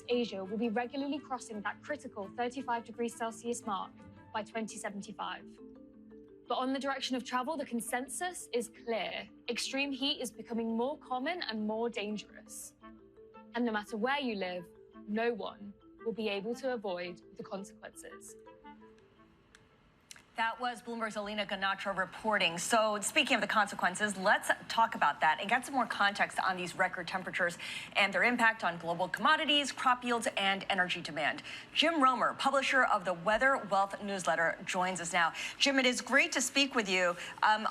Asia will be regularly crossing that critical 35 degrees Celsius mark by 2075. But on the direction of travel, the consensus is clear. Extreme heat is becoming more common and more dangerous. And no matter where you live, no one will be able to avoid the consequences. That was Bloomberg's Alina Ganatra reporting. So speaking of the consequences, let's talk about that and get some more context on these record temperatures and their impact on global commodities, crop yields, and energy demand. Jim Roemer, publisher of the Weather Wealth newsletter, joins us now. Jim, it is great to speak with you.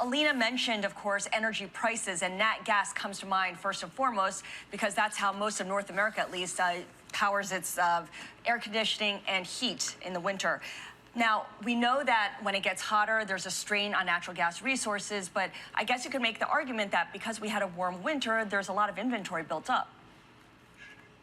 Alina mentioned, of course, energy prices, and nat gas comes to mind first and foremost, because that's how most of North America, at least, powers its air conditioning and heat in the winter. Now, we know that when it gets hotter, there's a strain on natural gas resources, but I guess you could make the argument that because we had a warm winter, there's a lot of inventory built up.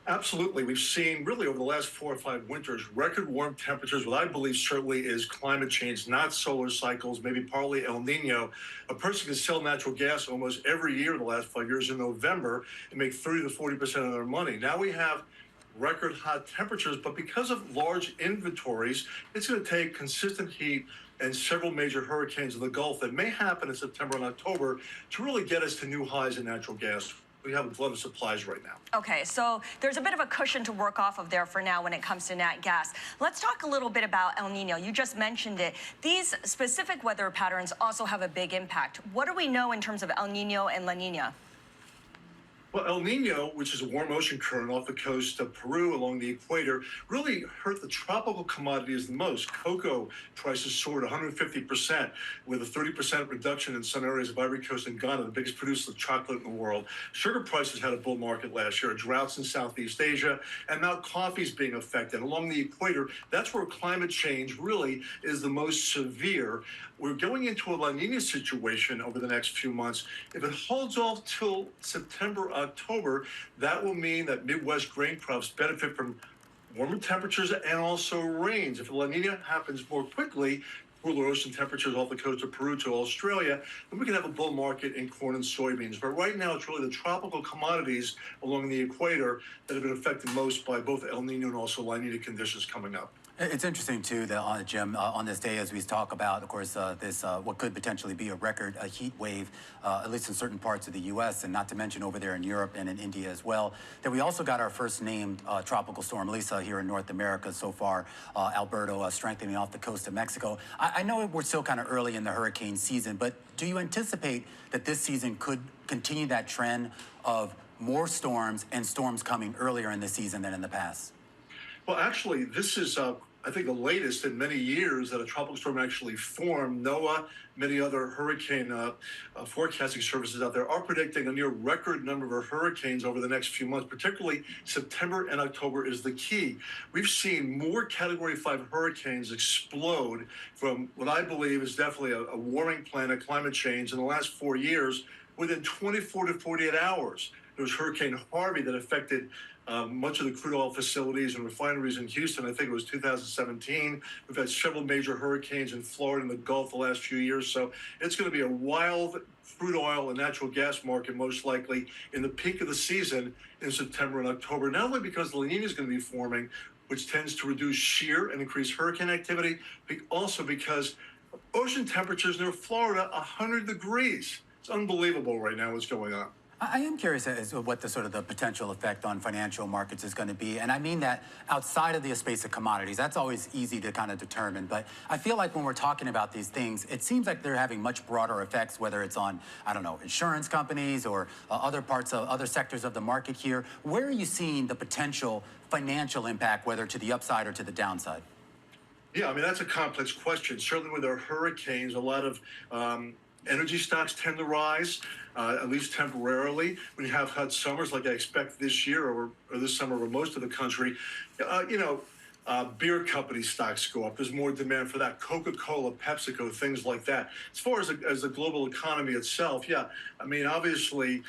Absolutely. We've seen really over the last 4 or 5 winters, record warm temperatures. What I believe certainly is climate change, not solar cycles, maybe partly El Nino. A person can sell natural gas almost every year in the last 5 years in November and make 30 to 40% of their money. Now we have record hot temperatures, but because of large inventories, it's going to take consistent heat and several major hurricanes in the Gulf that may happen in September and October to really get us to new highs in natural gas. We have a glut of supplies right now. Okay, so there's a bit of a cushion to work off of there for now when it comes to nat gas. Let's talk a little bit about El Nino. You just mentioned it. These specific weather patterns also have a big impact. What do we know in terms of El Nino and La Nina? Well, El Nino, which is a warm ocean current off the coast of Peru along the equator, really hurt the tropical commodities the most. Cocoa prices soared 150%, with a 30% reduction in some areas of Ivory Coast and Ghana, the biggest producer of chocolate in the world. Sugar prices had a bull market last year, droughts in Southeast Asia, and now coffee is being affected. Along the equator, that's where climate change really is the most severe. We're going into a La Nina situation over the next few months. If it holds off till September, October, that will mean that Midwest grain crops benefit from warmer temperatures and also rains. If La Nina happens more quickly, cooler ocean temperatures off the coast of Peru to Australia, then we can have a bull market in corn and soybeans. But right now, it's really the tropical commodities along the equator that have been affected most by both El Nino and also La Nina conditions coming up. It's interesting, too, that, Jim, on this day, as we talk about, of course, this what could potentially be a record heat wave, at least in certain parts of the U.S., and not to mention over there in Europe and in India as well, that we also got our first named tropical storm, Lisa, here in North America so far, Alberto strengthening off the coast of Mexico. I know we're still kind of early in the hurricane season, but do you anticipate that this season could continue that trend of more storms and storms coming earlier in the season than in the past? Well, actually, this is, I think, the latest in many years that a tropical storm actually formed. NOAA, many other hurricane forecasting services out there are predicting a near record number of hurricanes over the next few months, particularly September and October is the key. We've seen more Category 5 hurricanes explode from what I believe is definitely a warming planet, climate change, in the last 4 years within 24 to 48 hours. There was Hurricane Harvey that affected much of the crude oil facilities and refineries in Houston. I think it was 2017. We've had several major hurricanes in Florida and the Gulf the last few years. So it's going to be a wild crude oil and natural gas market, most likely in the peak of the season in September and October, not only because the La Nina is going to be forming, which tends to reduce shear and increase hurricane activity, but also because ocean temperatures near Florida, 100 degrees. It's unbelievable right now what's going on. I am curious as to what the sort of the potential effect on financial markets is going to be. And I mean that outside of the space of commodities, that's always easy to kind of determine. But I feel like when we're talking about these things, it seems like they're having much broader effects, whether it's on, I don't know, insurance companies or other parts of other sectors of the market here. Where are you seeing the potential financial impact, whether to the upside or to the downside? Yeah, I mean, that's a complex question. Certainly with our hurricanes, a lot of energy stocks tend to rise, at least temporarily. When you have hot summers like I expect this year or this summer over most of the country, beer company stocks go up. There's more demand for that. Coca-Cola, PepsiCo, things like that. As far as the global economy itself, yeah, I mean, obviously,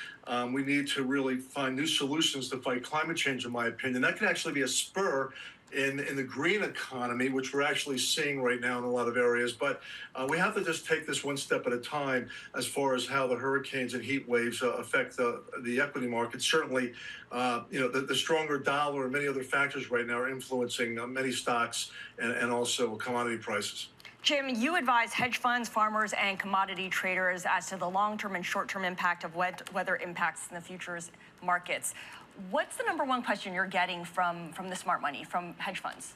We need to really find new solutions to fight climate change, in my opinion. That can actually be a spur in the green economy, which we're actually seeing right now in a lot of areas. But we have to just take this one step at a time as far as how the hurricanes and heat waves affect the equity market. Certainly, the stronger dollar and many other factors right now are influencing many stocks and also commodity prices. Jim, you advise hedge funds, farmers, and commodity traders as to the long-term and short-term impact of weather impacts in the futures markets. What's the number one question you're getting from the smart money, from hedge funds?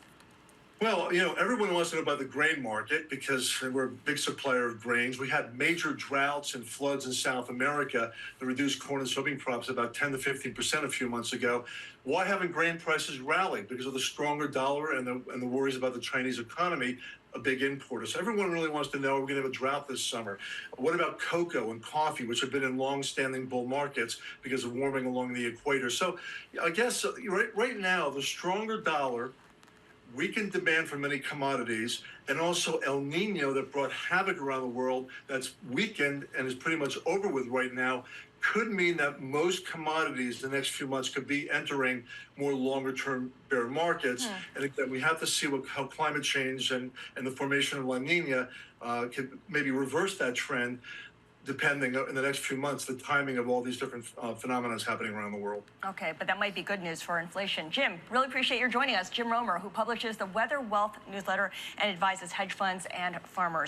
Well, everyone wants to know about the grain market because we're a big supplier of grains. We had major droughts and floods in South America that reduced corn and soybean crops about 10 to 15% a few months ago. Why haven't grain prices rallied? Because of the stronger dollar and the worries about the Chinese economy, a big importer. So everyone really wants to know, we're going to have a drought this summer. What about cocoa and coffee, which have been in long-standing bull markets because of warming along the equator? So I guess right now, the stronger dollar, weakened demand for many commodities, and also El Nino that brought havoc around the world that's weakened and is pretty much over with right now, could mean that most commodities the next few months could be entering more longer-term bear markets. And again, we have to see how climate change and the formation of La Nina could maybe reverse that trend, depending in the next few months, the timing of all these different phenomena happening around the world. Okay, but that might be good news for inflation. Jim, really appreciate your joining us. Jim Roemer, who publishes the Weather Wealth newsletter and advises hedge funds and farmers.